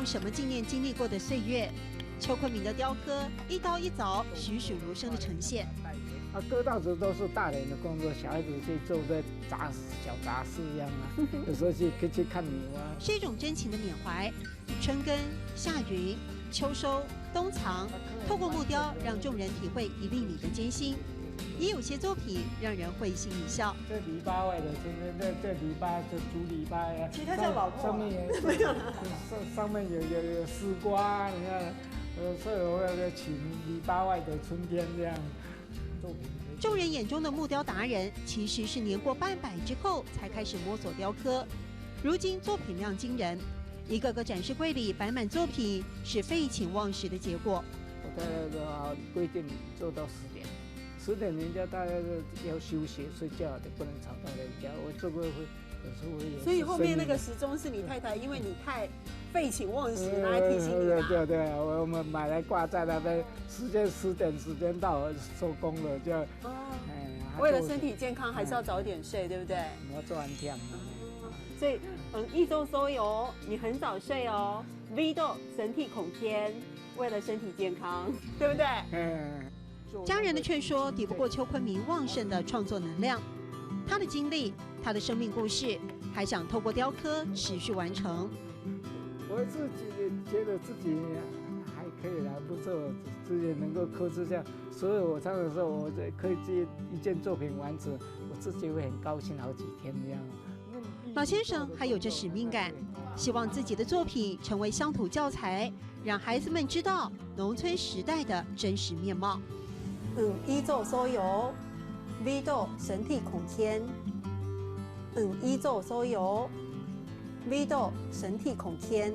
用什么纪念经历过的岁月？邱坤明的雕刻一刀一凿，栩栩如生的呈现。割稻子都是大人的工作，小孩子去做的小杂事一样啊。有时候去看牛啊，是一种真情的缅怀。春耕、夏耘、秋收、冬藏，透过木雕让众人体会一粒米的艰辛。也有些作品让人会心一笑。这篱笆外的这篱笆，这竹篱笆呀，其实它叫老莫，上面没有上面有丝瓜，你看，所以我要请篱笆外的春天这样作品。众人眼中的木雕达人，其实是年过半百之后才开始摸索雕刻。如今作品量惊人，一个个展示柜里摆满作品，是废寝忘食的结果。我大概的话规定做到10点人家大概要休息睡觉的，不能吵到人家。我这个会有时候会有。所以后面那个时钟是你太太，因为你太废寝忘食，拿来提醒你吧。对，我们买来挂在那边，10点时间到了收工了就。为了身体健康，还是要早点睡，对不对？我做完天。所以一周周游，你很早睡哦。V 豆神替孔天，为了身体健康，对不对？家人的劝说抵不过邱坤明旺盛的创作能量，他的经历，他的生命故事，还想透过雕刻持续完成。我自己觉得自己还可以啦，不错，自己能够刻制这样，所以我常常说，我可以一件作品完成，我自己会很高兴好几天这样。老先生还有着使命感，希望自己的作品成为乡土教材，让孩子们知道农村时代的真实面貌。一昼收游，V 豆神替孔天。一昼收游，V 豆神替孔天。